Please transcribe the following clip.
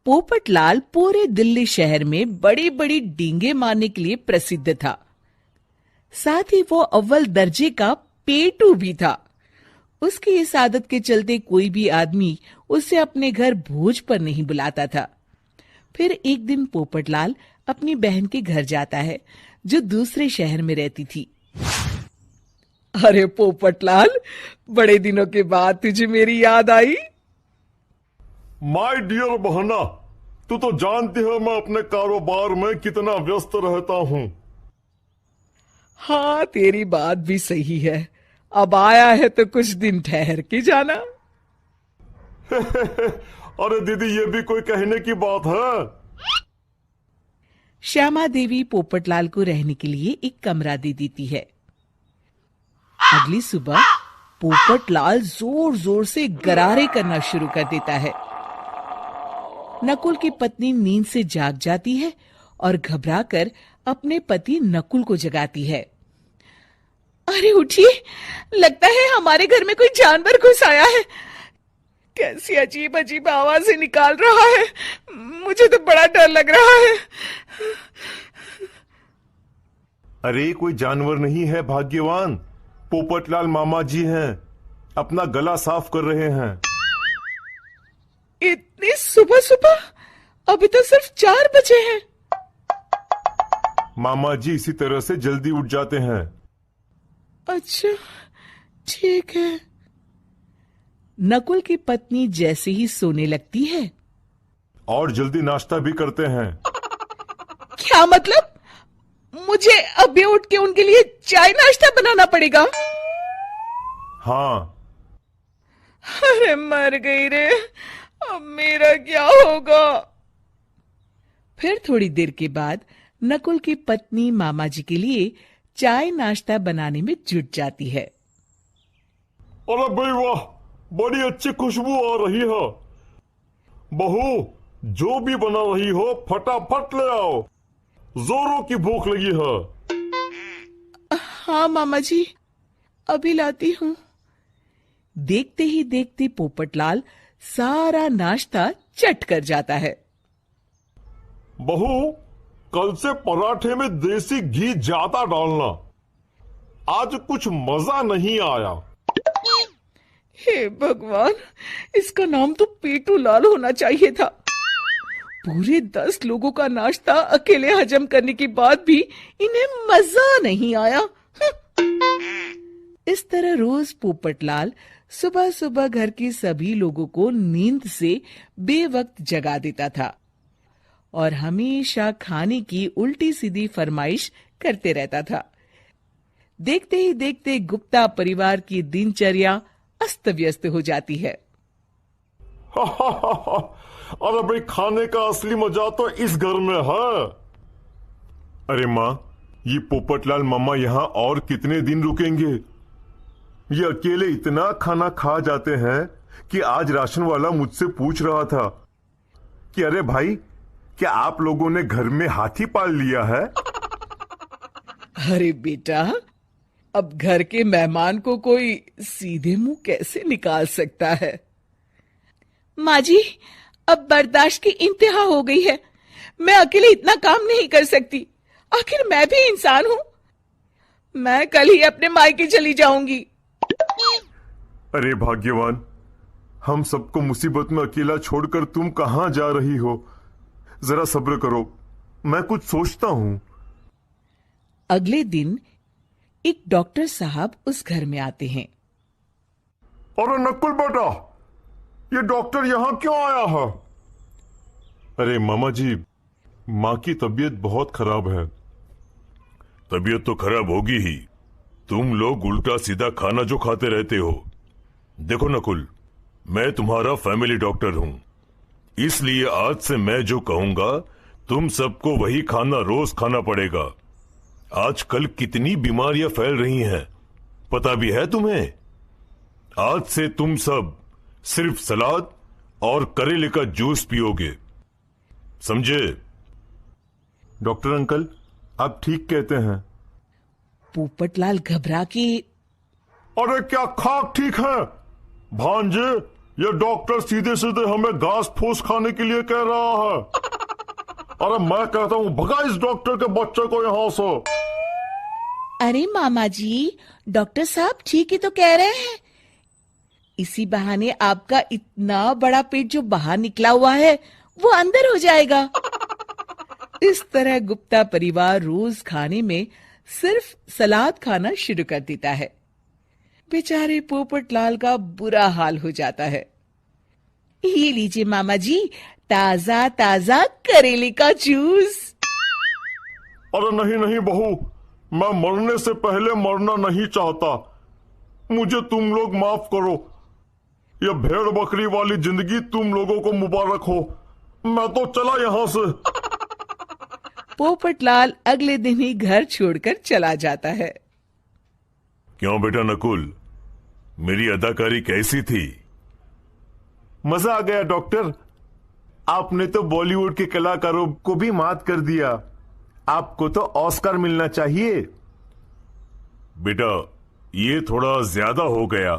पोपटलाल पूरे दिल्ली शहर में बड़ी बड़ी डींगे मारने के लिए प्रसिद्ध था। साथ ही वो अव्वल दर्जे का पेटू भी था। उसकी इस आदत के चलते कोई भी आदमी उसे अपने घर भोज पर नहीं बुलाता था। फिर एक दिन पोपटलाल अपनी बहन के घर जाता है, जो दूसरे शहर में रहती थी। अरे पोपटलाल, बड़े दिनों के बाद तुझे मेरी याद आई। माय डियर बहना, तू तो जानती है मैं अपने कारोबार में कितना व्यस्त रहता हूँ। हाँ, तेरी बात भी सही है। अब आया है तो कुछ दिन ठहर के जाना। अरे दीदी, ये भी कोई कहने की बात है। श्यामा देवी पोपटलाल को रहने के लिए एक कमरा दे देती है। अगली सुबह पोपटलाल जोर जोर से गरारे करना शुरू कर देता है। नकुल की पत्नी नींद से जाग जाती है और घबराकर अपने पति नकुल को जगाती है। अरे उठिए, लगता है हमारे घर में कोई जानवर घुस आया है। कैसी अजीब अजीब आवाजें निकाल रहा है, मुझे तो बड़ा डर लग रहा है। अरे कोई जानवर नहीं है भाग्यवान, पोपटलाल मामा जी हैं, अपना गला साफ कर रहे हैं। इतनी सुबह सुबह? अभी तो सिर्फ 4 बजे हैं। मामा जी इसी तरह से जल्दी उठ जाते हैं। अच्छा, ठीक है। नकुल की पत्नी जैसे ही सोने लगती है और जल्दी नाश्ता भी करते हैं। क्या मतलब? मुझे अभी उठ के उनके लिए चाय नाश्ता बनाना पड़ेगा? हाँ। अरे मर गई रे, अब मेरा क्या होगा? फिर थोड़ी देर के बाद नकुल की पत्नी मामा जी के लिए चाय नाश्ता बनाने में जुट जाती है। अरे भाई वाह, बड़ी अच्छी खुशबू आ रही है। बहू, जो भी बना रही हो फटाफट ले आओ, जोरों की भूख लगी है। हाँ मामा जी, अभी लाती हूँ। देखते ही देखते पोपटलाल सारा नाश्ता चट कर जाता है। बहू, कल से पराठे में देसी घी ज्यादा डालना, आज कुछ मजा नहीं आया। हे भगवान, इसका नाम तो पेटू लाल होना चाहिए था। पूरे 10 लोगों का नाश्ता अकेले हजम करने के बाद भी इन्हें मजा नहीं आया। इस तरह रोज पोपटलाल सुबह सुबह घर के सभी लोगों को नींद से बेवक्त जगा देता था और हमेशा खाने की उल्टी सीधी फरमाइश करते रहता था। देखते ही देखते गुप्ता परिवार की दिनचर्या अस्त व्यस्त हो जाती है। अरे भाई, खाने का असली मजा तो इस घर में है। अरे माँ, ये पोपटलाल मामा यहाँ और कितने दिन रुकेंगे? ये अकेले इतना खाना खा जाते हैं कि आज राशन वाला मुझसे पूछ रहा था कि अरे भाई, क्या आप लोगों ने घर में हाथी पाल लिया है? अरे बेटा, अब घर के मेहमान को कोई सीधे मुंह कैसे निकाल सकता है? माँ जी, अब बर्दाश्त की इंतहा हो गई है। मैं अकेले इतना काम नहीं कर सकती। आखिर मैं भी इंसान हूँ। मैं कल ही अपने मायके चली जाऊंगी। अरे भाग्यवान, हम सबको मुसीबत में अकेला छोड़कर तुम कहां जा रही हो? जरा सब्र करो, मैं कुछ सोचता हूं। अगले दिन एक डॉक्टर साहब उस घर में आते हैं। अरे नकुल बेटा, ये डॉक्टर यहां क्यों आया है? अरे मामा जी, माँ की तबीयत बहुत खराब है। तबीयत तो खराब होगी ही, तुम लोग उल्टा सीधा खाना जो खाते रहते हो। देखो नकुल, मैं तुम्हारा फैमिली डॉक्टर हूं, इसलिए आज से मैं जो कहूंगा तुम सबको वही खाना रोज खाना पड़ेगा। आजकल कितनी बीमारियां फैल रही हैं, पता भी है तुम्हें? आज से तुम सब सिर्फ सलाद और करेले का जूस पियोगे, समझे? डॉक्टर अंकल, आप ठीक कहते हैं। पोपटलाल घबरा के, अरे क्या खाक ठीक है भांजे? ये डॉक्टर सीधे सीधे हमें घास फूस खाने के लिए कह रहा है। अरे मैं कहता हूं भगा इस डॉक्टर के बच्चे को यहां से। अरे मामा जी, डॉक्टर साहब ठीक ही तो कह रहे हैं। इसी बहाने आपका इतना बड़ा पेट जो बाहर निकला हुआ है वो अंदर हो जाएगा। इस तरह गुप्ता परिवार रोज खाने में सिर्फ सलाद खाना शुरू कर देता है। बेचारे पोपटलाल का बुरा हाल हो जाता है। ये लीजिए मामा जी, ताजा ताजा करेले का जूस। अरे नहीं नहीं बहू, मैं मरने से पहले मरना नहीं चाहता। मुझे तुम लोग माफ करो। यह भेड़ बकरी वाली जिंदगी तुम लोगों को मुबारक हो। मैं तो चला यहां से। पोपटलाल अगले दिन ही घर छोड़कर चला जाता है। क्यों बेटा नकुल, मेरी अदाकारी कैसी थी? मजा आ गया डॉक्टर। आपने तो बॉलीवुड के कलाकारों को भी मात कर दिया। आपको तो ऑस्कर मिलना चाहिए। बेटा ये थोड़ा ज्यादा हो गया।